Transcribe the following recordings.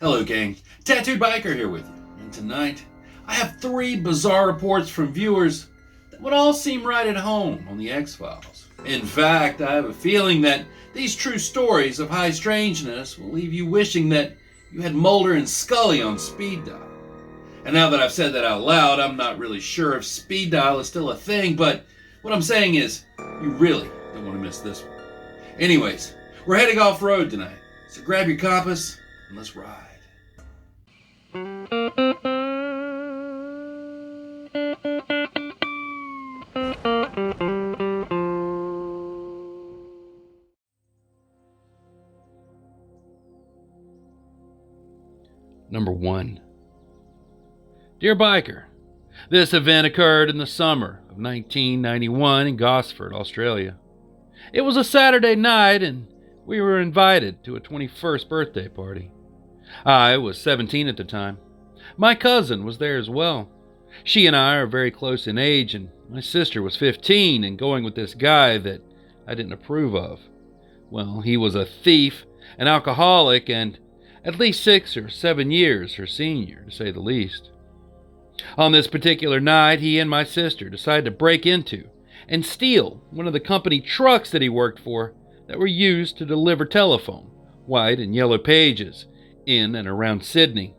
Hello gang, Tattooed Biker here with you, and tonight I have 3 bizarre reports from viewers that would all seem right at home on the X-Files. In fact, I have a feeling that these true stories of high strangeness will leave you wishing that you had Mulder and Scully on speed dial. And now that I've said that out loud, I'm not really sure if speed dial is still a thing, but what I'm saying is, you really don't want to miss this one. Anyways, we're heading off-road tonight, so grab your compass and let's ride. Number 1. Dear Biker, this event occurred in the summer of 1991 in Gosford, Australia. It was a Saturday night and we were invited to a 21st birthday party. I was 17 at the time. My cousin was there as well. She and I are very close in age, and my sister was 15 and going with this guy that I didn't approve of. Well, he was a thief, an alcoholic, and at least 6 or 7 years her senior, to say the least. On this particular night, he and my sister decided to break into and steal one of the company trucks that he worked for that were used to deliver telephone, white and yellow pages, in and around Sydney.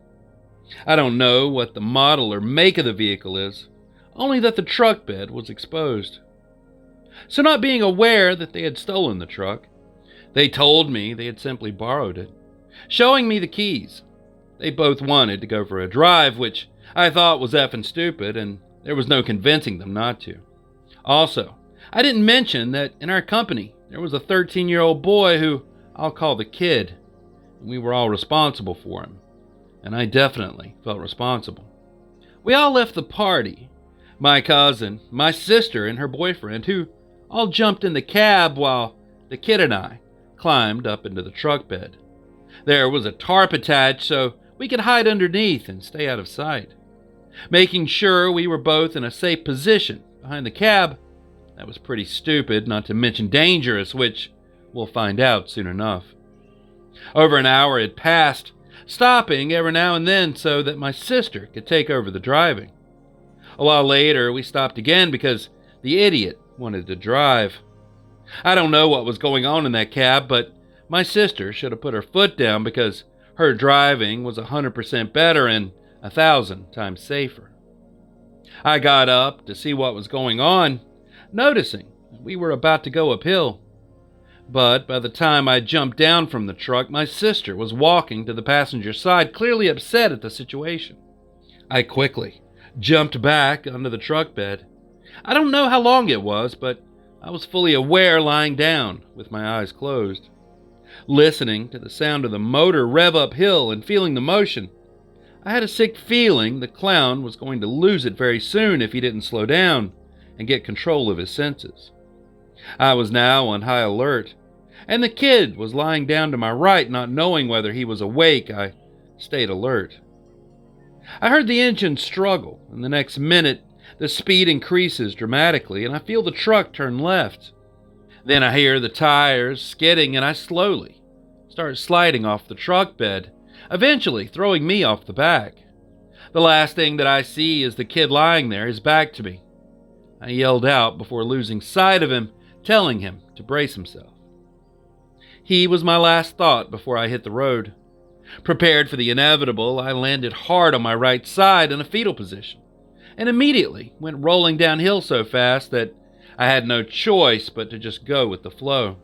I don't know what the model or make of the vehicle is, only that the truck bed was exposed. So not being aware that they had stolen the truck, they told me they had simply borrowed it, showing me the keys. They both wanted to go for a drive, which I thought was effing stupid, and there was no convincing them not to. Also, I didn't mention that in our company there was a 13-year-old boy who I'll call the kid, and we were all responsible for him, and I definitely felt responsible. We all left the party, my cousin, my sister, and her boyfriend, who all jumped in the cab while the kid and I climbed up into the truck bed. There was a tarp attached so we could hide underneath and stay out of sight. Making sure we were both in a safe position behind the cab, that was pretty stupid, not to mention dangerous, which we'll find out soon enough. Over an hour had passed, stopping every now and then so that my sister could take over the driving. A while later, we stopped again because the idiot wanted to drive. I don't know what was going on in that cab, but my sister should have put her foot down because her driving was 100% better and 1,000 times safer. I got up to see what was going on, noticing that we were about to go uphill. But by the time I jumped down from the truck, my sister was walking to the passenger side, clearly upset at the situation. I quickly jumped back onto the truck bed. I don't know how long it was, but I was fully aware lying down with my eyes closed. Listening to the sound of the motor rev uphill and feeling the motion, I had a sick feeling the clown was going to lose it very soon if he didn't slow down and get control of his senses. I was now on high alert, and the kid was lying down to my right, not knowing whether he was awake. I stayed alert. I heard the engine struggle, and the next minute the speed increases dramatically, and I feel the truck turn left. Then I hear the tires skidding, and I slowly start sliding off the truck bed, eventually throwing me off the back. The last thing that I see is the kid lying there, his back to me. I yelled out before losing sight of him, telling him to brace himself. He was my last thought before I hit the road. Prepared for the inevitable, I landed hard on my right side in a fetal position, and immediately went rolling downhill so fast that I had no choice but to just go with the flow.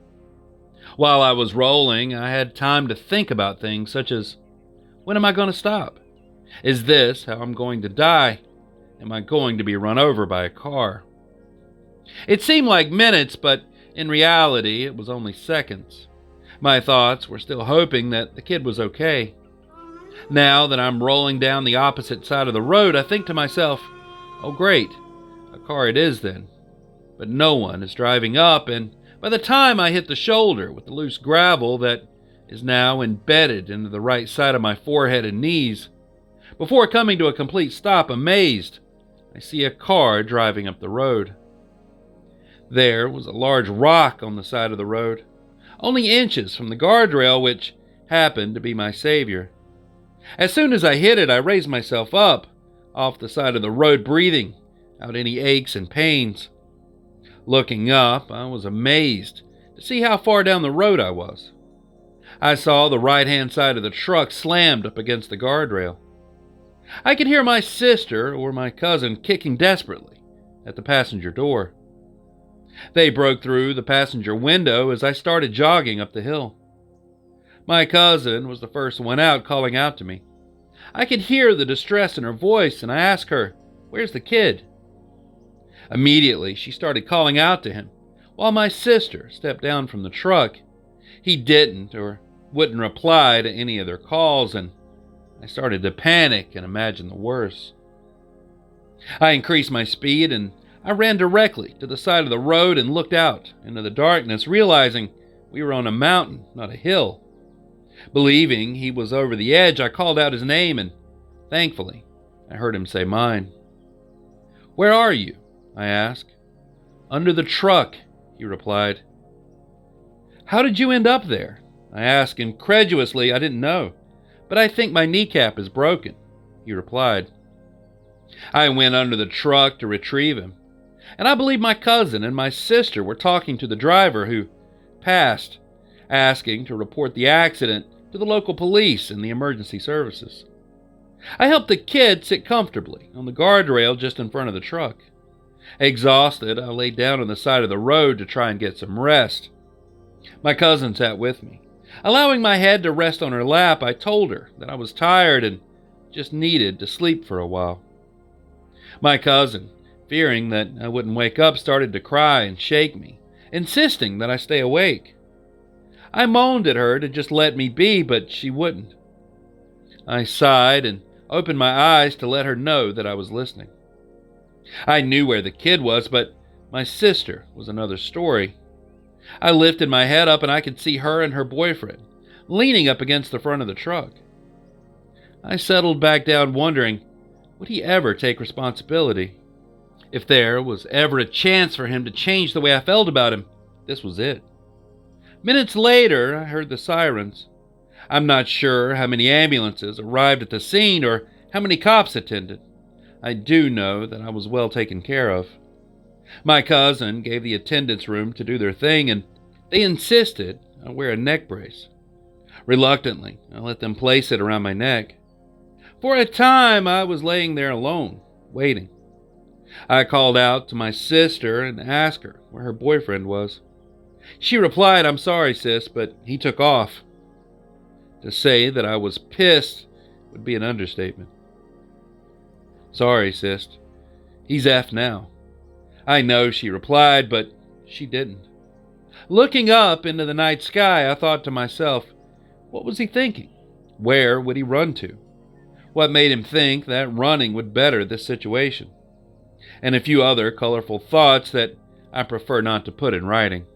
While I was rolling, I had time to think about things such as, when am I going to stop? Is this how I'm going to die? Am I going to be run over by a car? It seemed like minutes, but in reality, it was only seconds. My thoughts were still hoping that the kid was okay. Now that I'm rolling down the opposite side of the road, I think to myself, oh great, a car it is then. But no one is driving up, and by the time I hit the shoulder with the loose gravel that is now embedded into the right side of my forehead and knees, before coming to a complete stop, amazed, I see a car driving up the road. There was a large rock on the side of the road, only inches from the guardrail, which happened to be my savior. As soon as I hit it, I raised myself up off the side of the road, breathing out any aches and pains. Looking up, I was amazed to see how far down the road I was. I saw the right-hand side of the truck slammed up against the guardrail. I could hear my sister or my cousin kicking desperately at the passenger door. They broke through the passenger window as I started jogging up the hill. My cousin was the first one out, calling out to me. I could hear the distress in her voice, and I asked her, "Where's the kid?" Immediately, she started calling out to him, while my sister stepped down from the truck. He didn't or wouldn't reply to any of their calls, and I started to panic and imagine the worst. I increased my speed, and I ran directly to the side of the road and looked out into the darkness, realizing we were on a mountain, not a hill. Believing he was over the edge, I called out his name, and thankfully, I heard him say mine. "Where are you?" I asked. "Under the truck," he replied. "How did you end up there?" I asked incredulously. I didn't know, but I think my kneecap is broken, he replied. I went under the truck to retrieve him, and I believe my cousin and my sister were talking to the driver, who passed, asking to report the accident to the local police and the emergency services. I helped the kid sit comfortably on the guardrail just in front of the truck. Exhausted, I laid down on the side of the road to try and get some rest. My cousin sat with me. Allowing my head to rest on her lap, I told her that I was tired and just needed to sleep for a while. My cousin, fearing that I wouldn't wake up, started to cry and shake me, insisting that I stay awake. I moaned at her to just let me be, but she wouldn't. I sighed and opened my eyes to let her know that I was listening. I knew where the kid was, but my sister was another story. I lifted my head up and I could see her and her boyfriend leaning up against the front of the truck. I settled back down, wondering, would he ever take responsibility? If there was ever a chance for him to change the way I felt about him, this was it. Minutes later, I heard the sirens. I'm not sure how many ambulances arrived at the scene or how many cops attended. I do know that I was well taken care of. My cousin gave the attendance room to do their thing, and they insisted I wear a neck brace. Reluctantly, I let them place it around my neck. For a time, I was laying there alone, waiting. I called out to my sister and asked her where her boyfriend was. She replied, "I'm sorry, sis, but he took off." To say that I was pissed would be an understatement. "Sorry, sis. He's F now." "I know," she replied, but she didn't. Looking up into the night sky, I thought to myself, what was he thinking? Where would he run to? What made him think that running would better this situation? And a few other colorful thoughts that I prefer not to put in writing.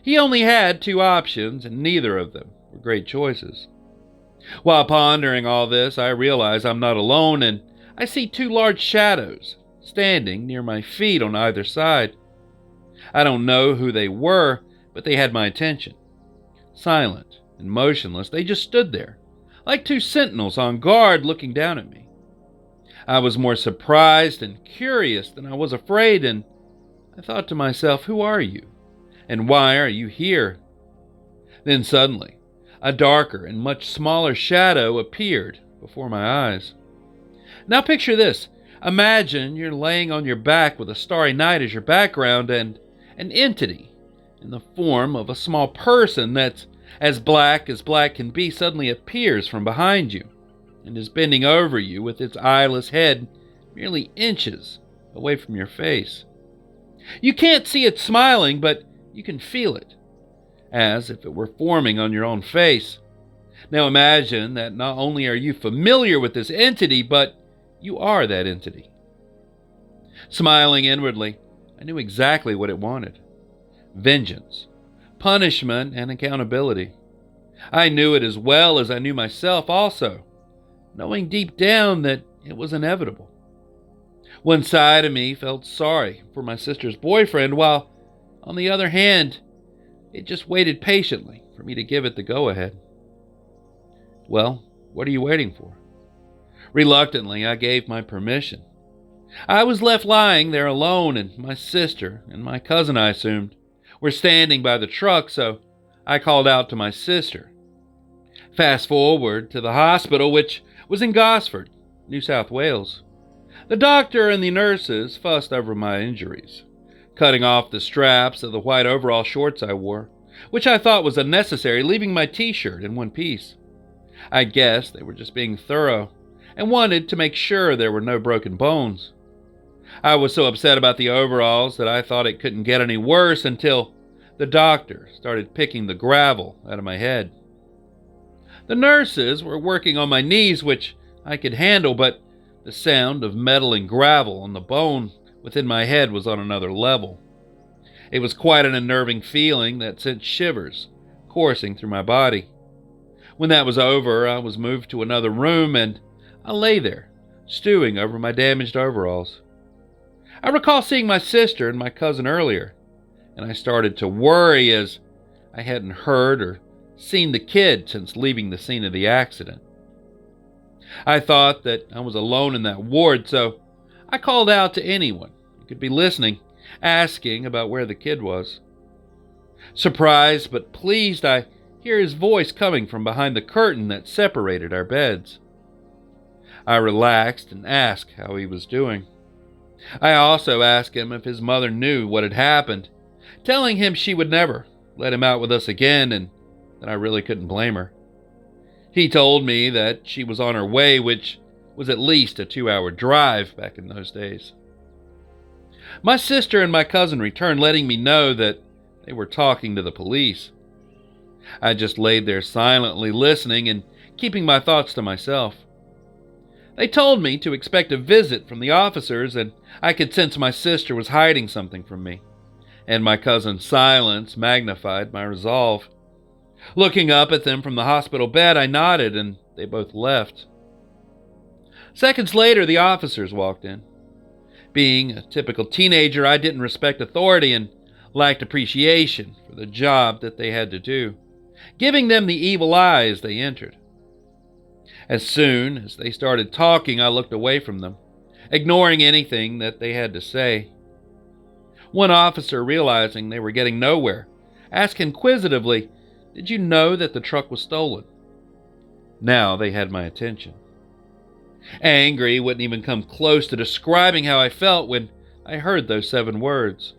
He only had two options, and neither of them were great choices. While pondering all this, I realize I'm not alone, and I see two large shadows standing near my feet on either side. I don't know who they were, but they had my attention. Silent and motionless, they just stood there, like two sentinels on guard looking down at me. I was more surprised and curious than I was afraid, and I thought to myself, who are you? And why are you here? Then suddenly, a darker and much smaller shadow appeared before my eyes. Now picture this. Imagine you're laying on your back with a starry night as your background, and an entity in the form of a small person that's as black can be suddenly appears from behind you and is bending over you with its eyeless head merely inches away from your face. You can't see it smiling, but you can feel it, as if it were forming on your own face. Now imagine that not only are you familiar with this entity, but you are that entity. Smiling inwardly, I knew exactly what it wanted. Vengeance, punishment, and accountability. I knew it as well as I knew myself also, knowing deep down that it was inevitable. One side of me felt sorry for my sister's boyfriend, while, on the other hand, it just waited patiently for me to give it the go-ahead. Well, What are you waiting for?" Reluctantly, I gave my permission. I was left lying there alone, and my sister and my cousin, I assumed, were standing by the truck, so I called out to my sister. Fast forward to the hospital, which was in Gosford, New South Wales. The doctor and the nurses fussed over my injuries, cutting off the straps of the white overall shorts I wore, which I thought was unnecessary, leaving my t-shirt in one piece. I guess they were just being thorough and wanted to make sure there were no broken bones. I was so upset about the overalls that I thought it couldn't get any worse until the doctor started picking the gravel out of my head. The nurses were working on my knees, which I could handle, but the sound of metal and gravel on the bone within my head was on another level. It was quite an unnerving feeling that sent shivers coursing through my body. When that was over, I was moved to another room, and I lay there, stewing over my damaged overalls. I recall seeing my sister and my cousin earlier, and I started to worry as I hadn't heard or seen the kid since leaving the scene of the accident. I thought that I was alone in that ward, so I called out to anyone who could be listening, asking about where the kid was. Surprised but pleased, I hear his voice coming from behind the curtain that separated our beds. I relaxed and asked how he was doing. I also asked him if his mother knew what had happened, telling him she would never let him out with us again and that I really couldn't blame her. He told me that she was on her way, which was at least a 2-hour drive back in those days. My sister and my cousin returned, letting me know that they were talking to the police. I just laid there silently listening and keeping my thoughts to myself. They told me to expect a visit from the officers, and I could sense my sister was hiding something from me, and my cousin's silence magnified my resolve. Looking up at them from the hospital bed, I nodded, and they both left. Seconds later, the officers walked in. Being a typical teenager, I didn't respect authority and lacked appreciation for the job that they had to do, giving them the evil eye as they entered. As soon as they started talking, I looked away from them, ignoring anything that they had to say. One officer, realizing they were getting nowhere, asked inquisitively, "Did you know that the truck was stolen?" Now they had my attention. Angry wouldn't even come close to describing how I felt when I heard those 7 words.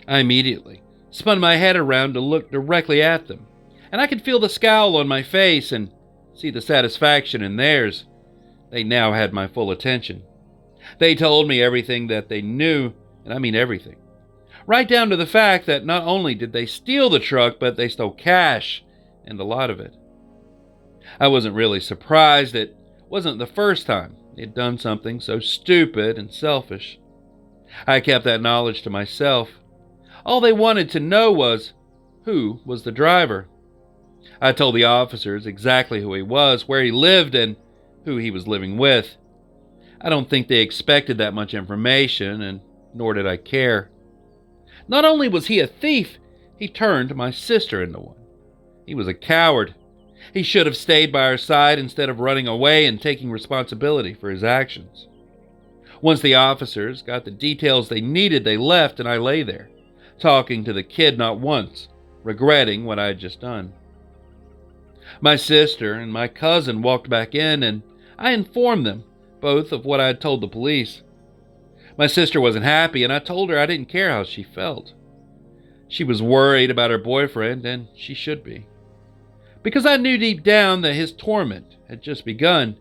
I immediately spun my head around to look directly at them, and I could feel the scowl on my face and see the satisfaction in theirs. They now had my full attention. They told me everything that they knew, and I mean everything. Right down to the fact that not only did they steal the truck, but they stole cash, and a lot of it. I wasn't really surprised. It wasn't the first time they'd done something so stupid and selfish. I kept that knowledge to myself. All they wanted to know was, who was the driver? I told the officers exactly who he was, where he lived, and who he was living with. I don't think they expected that much information, and nor did I care. Not only was he a thief, he turned my sister into one. He was a coward. He should have stayed by our side instead of running away and taking responsibility for his actions. Once the officers got the details they needed, they left, and I lay there, talking to the kid not once, regretting what I had just done. My sister and my cousin walked back in, and I informed them both of what I had told the police. My sister wasn't happy, and I told her I didn't care how she felt. She was worried about her boyfriend, and she should be. Because I knew deep down that his torment had just begun,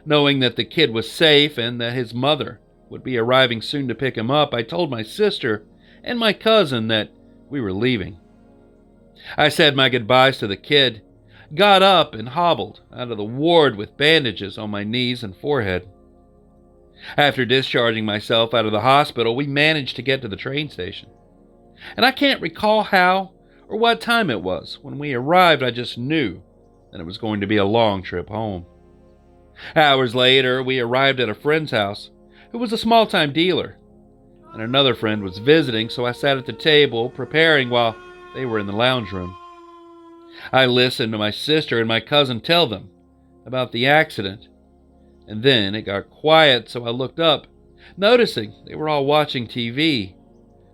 knowing that the kid was safe and that his mother would be arriving soon to pick him up, I told my sister and my cousin that we were leaving. I said my goodbyes to the kid, got up and hobbled out of the ward with bandages on my knees and forehead. After discharging myself out of the hospital, we managed to get to the train station. And I can't recall how or what time it was. When we arrived, I just knew that it was going to be a long trip home. Hours later, we arrived at a friend's house who was a small-time dealer, and another friend was visiting, so I sat at the table preparing while they were in the lounge room. I listened to my sister and my cousin tell them about the accident, and then it got quiet, so I looked up, noticing they were all watching TV,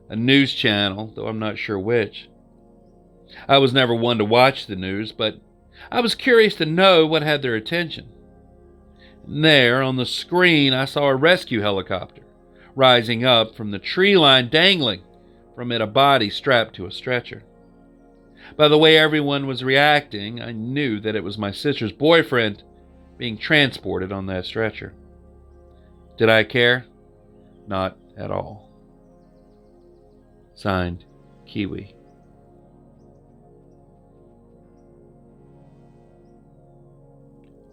a news channel, though I'm not sure which. I was never one to watch the news, but I was curious to know what had their attention. And there, on the screen, I saw a rescue helicopter rising up from the tree line, dangling from it a body strapped to a stretcher. By the way everyone was reacting, I knew that it was my sister's boyfriend being transported on that stretcher. Did I care? Not at all. Signed, Kiwi.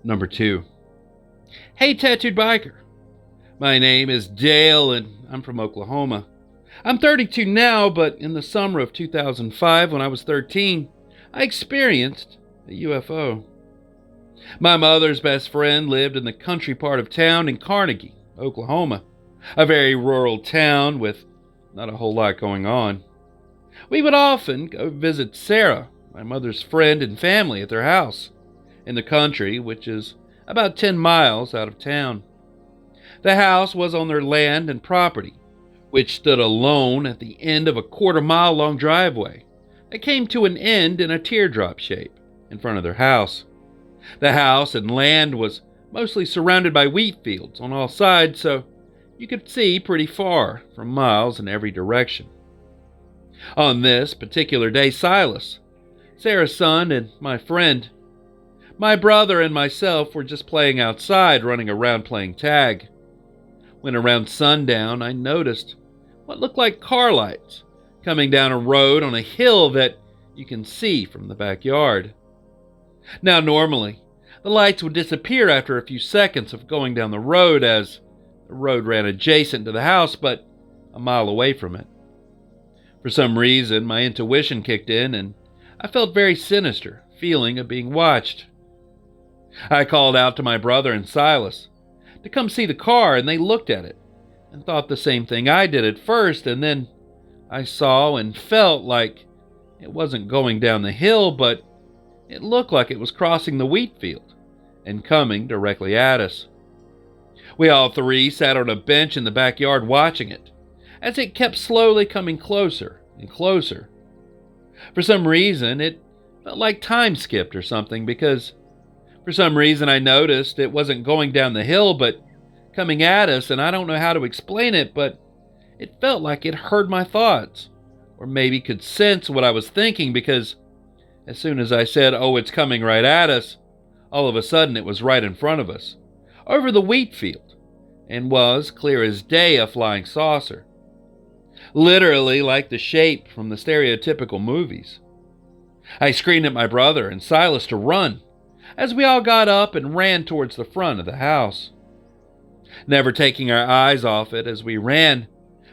Number 2. Hey, Tattooed Biker. My name is Dale, and I'm from Oklahoma. I'm 32 now, but in the summer of 2005, when I was 13, I experienced a UFO. My mother's best friend lived in the country part of town in Carnegie, Oklahoma, a very rural town with not a whole lot going on. We would often go visit Sarah, my mother's friend and family, at their house in the country, which is about 10 miles out of town. The house was on their land and property, which stood alone at the end of a quarter-mile-long driveway that came to an end in a teardrop shape in front of their house. The house and land was mostly surrounded by wheat fields on all sides, so you could see pretty far for miles in every direction. On this particular day, Silas, Sarah's son, and my friend, my brother and myself were just playing outside, running around playing tag. When around sundown, I noticed what looked like car lights coming down a road on a hill that you can see from the backyard. Now, normally, the lights would disappear after a few seconds of going down the road, as the road ran adjacent to the house but a mile away from it. For some reason, my intuition kicked in, and I felt very sinister feeling of being watched. I called out to my brother and Silas to come see the car, and they looked at it and thought the same thing I did at first, and then I saw and felt like it wasn't going down the hill, but it looked like it was crossing the wheat field and coming directly at us. We all three sat on a bench in the backyard watching it, as it kept slowly coming closer and closer. For some reason, it felt like time skipped or something, because for some reason I noticed it wasn't going down the hill but coming at us, and I don't know how to explain it, but it felt like it heard my thoughts, or maybe could sense what I was thinking, because as soon as I said, "Oh, it's coming right at us," all of a sudden it was right in front of us, over the wheat field, and was, clear as day, a flying saucer. Literally like the shape from the stereotypical movies. I screamed at my brother and Silas to run, as we all got up and ran towards the front of the house. Never taking our eyes off it as we ran,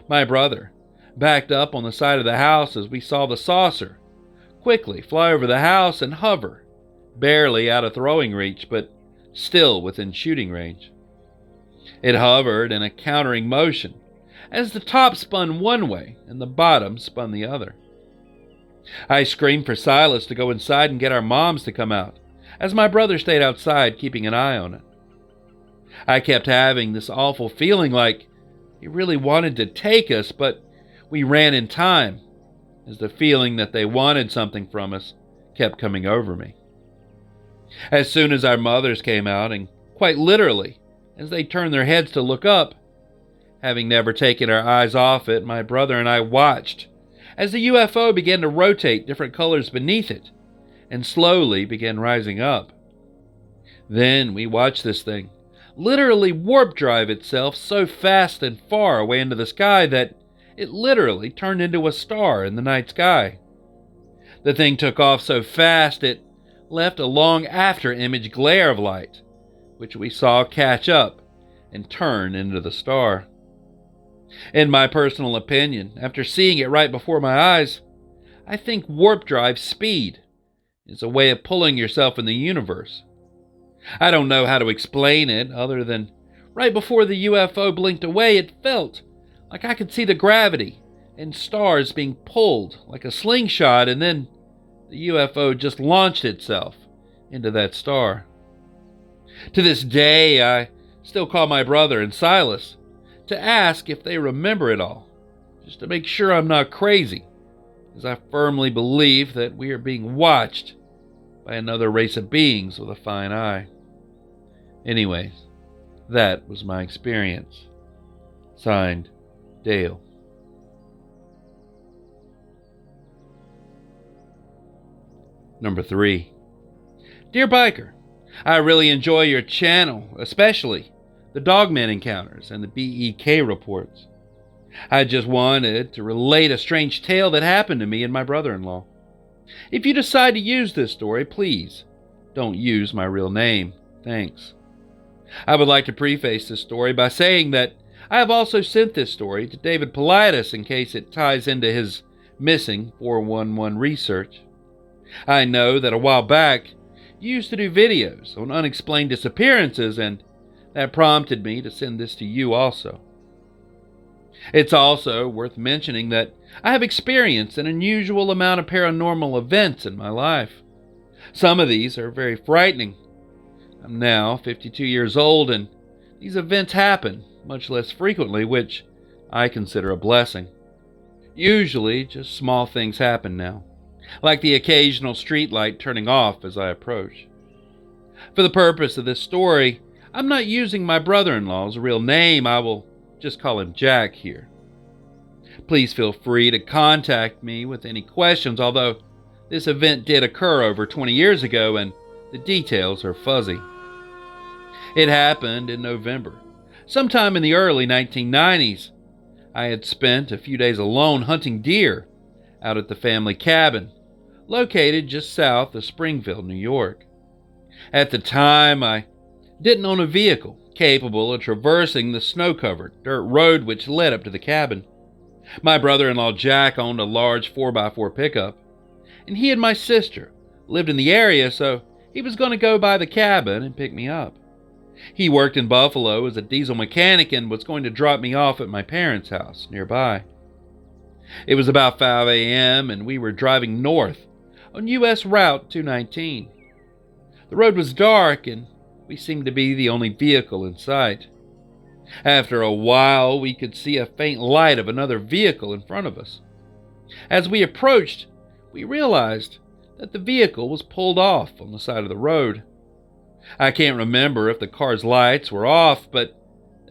my brother backed up on the side of the house as we saw the saucer quickly fly over the house and hover, barely out of throwing reach, but still within shooting range. It hovered in a countering motion, as the top spun one way and the bottom spun the other. I screamed for Silas to go inside and get our moms to come out, as my brother stayed outside keeping an eye on it. I kept having this awful feeling like he really wanted to take us, but we ran in time, as the feeling that they wanted something from us kept coming over me. As soon as our mothers came out, and quite literally, as they turned their heads to look up, having never taken our eyes off it, my brother and I watched as the UFO began to rotate different colors beneath it and slowly began rising up. Then we watched this thing literally warp drive itself so fast and far away into the sky that it literally turned into a star in the night sky. The thing took off so fast it left a long after-image glare of light, which we saw catch up and turn into the star. In my personal opinion, after seeing it right before my eyes, I think warp drive speed is a way of pulling yourself in the universe. I don't know how to explain it other than right before the UFO blinked away, it felt like I could see the gravity and stars being pulled like a slingshot, and then the UFO just launched itself into that star. To this day, I still call my brother and Silas to ask if they remember it all, just to make sure I'm not crazy, as I firmly believe that we are being watched by another race of beings with a fine eye. Anyways, that was my experience. Signed, Dale. Number 3. Dear Biker, I really enjoy your channel, especially the Dogman encounters and the BEK reports. I just wanted to relate a strange tale that happened to me and my brother-in-law. If you decide to use this story, please don't use my real name. Thanks. I would like to preface this story by saying that I have also sent this story to David Paulides in case it ties into his missing 411 research. I know that a while back you used to do videos on unexplained disappearances, and that prompted me to send this to you also. It's also worth mentioning that I have experienced an unusual amount of paranormal events in my life. Some of these are very frightening. I'm now 52 years old, and these events happen much less frequently, which I consider a blessing. Usually, just small things happen now, like the occasional streetlight turning off as I approach. For the purpose of this story, I'm not using my brother-in-law's real name. I will just call him Jack here. Please feel free to contact me with any questions, although this event did occur over 20 years ago and the details are fuzzy. It happened in November, sometime in the early 1990s. I had spent a few days alone hunting deer out at the family cabin, located just south of Springfield, New York. At the time, I didn't own a vehicle capable of traversing the snow-covered dirt road which led up to the cabin. My brother-in-law Jack owned a large 4x4 pickup, and he and my sister lived in the area, so he was going to go by the cabin and pick me up. He worked in Buffalo as a diesel mechanic and was going to drop me off at my parents' house nearby. It was about 5 a.m. and we were driving north on U.S. Route 219. The road was dark and we seemed to be the only vehicle in sight. After a while, we could see a faint light of another vehicle in front of us. As we approached, we realized that the vehicle was pulled off on the side of the road. I can't remember if the car's lights were off, but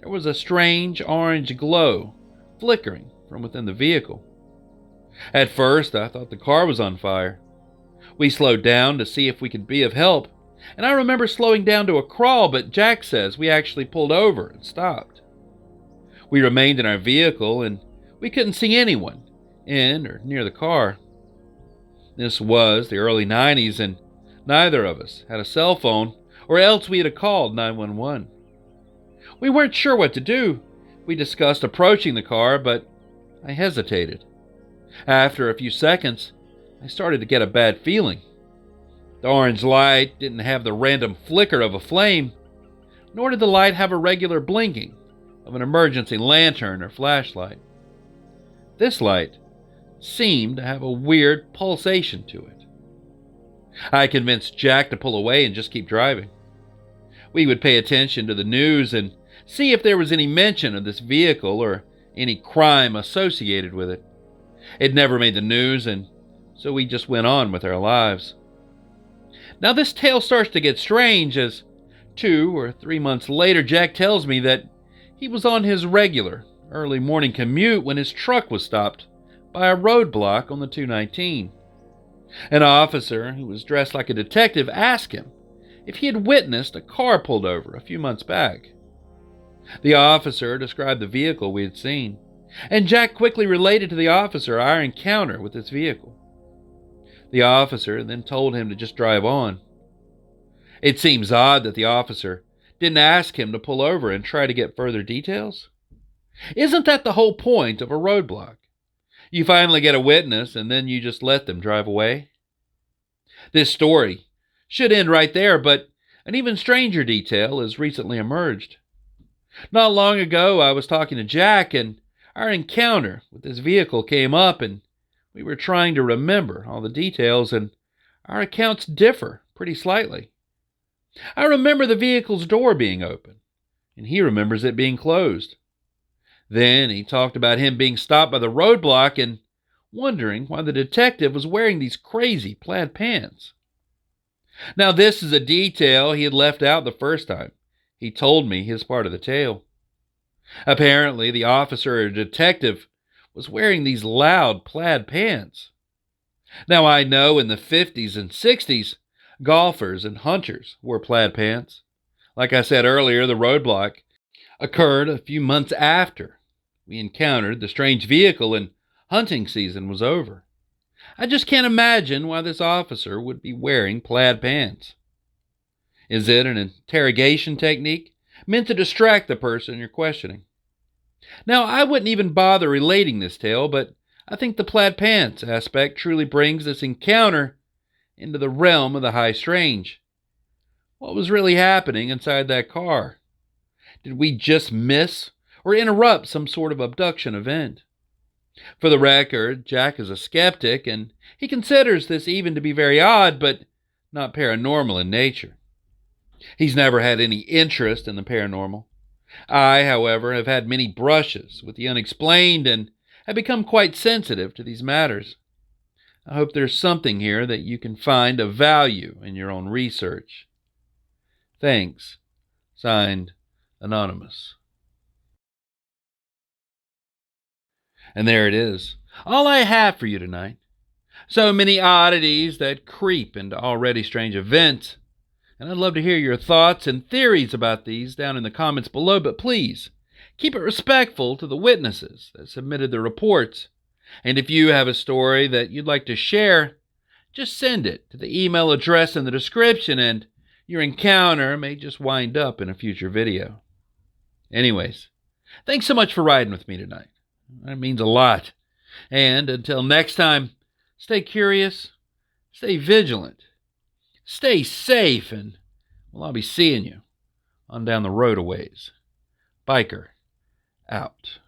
there was a strange orange glow flickering from within the vehicle. At first, I thought the car was on fire. We slowed down to see if we could be of help, and I remember slowing down to a crawl, but Jack says we actually pulled over and stopped. We remained in our vehicle, and we couldn't see anyone in or near the car. This was the early 90s, and neither of us had a cell phone, or else we had called 911. We weren't sure what to do. We discussed approaching the car, but I hesitated. After a few seconds, I started to get a bad feeling. The orange light didn't have the random flicker of a flame, nor did the light have a regular blinking of an emergency lantern or flashlight. This light seemed to have a weird pulsation to it. I convinced Jack to pull away and just keep driving. We would pay attention to the news and see if there was any mention of this vehicle or any crime associated with it. It never made the news, and so we just went on with our lives. Now this tale starts to get strange as 2 or 3 months later, Jack tells me that he was on his regular early morning commute when his truck was stopped by a roadblock on the 219. An officer who was dressed like a detective asked him if he had witnessed a car pulled over a few months back. The officer described the vehicle we had seen, and Jack quickly related to the officer our encounter with this vehicle. The officer then told him to just drive on. It seems odd that the officer didn't ask him to pull over and try to get further details. Isn't that the whole point of a roadblock? You finally get a witness and then you just let them drive away? This story should end right there, but an even stranger detail has recently emerged. Not long ago, I was talking to Jack, and our encounter with this vehicle came up, and we were trying to remember all the details, and our accounts differ pretty slightly. I remember the vehicle's door being open, and he remembers it being closed. Then he talked about him being stopped by the roadblock and wondering why the detective was wearing these crazy plaid pants. Now, this is a detail he had left out the first time he told me his part of the tale. Apparently, the officer or detective was wearing these loud plaid pants. Now, I know in the 50s and 60s, golfers and hunters wore plaid pants. Like I said earlier, the roadblock occurred a few months after we encountered the strange vehicle and hunting season was over. I just can't imagine why this officer would be wearing plaid pants. Is it an interrogation technique meant to distract the person you're questioning? Now, I wouldn't even bother relating this tale, but I think the plaid pants aspect truly brings this encounter into the realm of the high strange. What was really happening inside that car? Did we just miss or interrupt some sort of abduction event? For the record, Jack is a skeptic, and he considers this even to be very odd, but not paranormal in nature. He's never had any interest in the paranormal. I, however, have had many brushes with the unexplained and have become quite sensitive to these matters. I hope there's something here that you can find of value in your own research. Thanks. Signed, Anonymous. And there it is. All I have for you tonight. So many oddities that creep into already strange events. And I'd love to hear your thoughts and theories about these down in the comments below, but please, keep it respectful to the witnesses that submitted the reports. And if you have a story that you'd like to share, just send it to the email address in the description and your encounter may just wind up in a future video. Anyways, thanks so much for riding with me tonight. That means a lot. And until next time, stay curious, stay vigilant, stay safe, and well, I'll be seeing you on down the road a ways. Biker, out.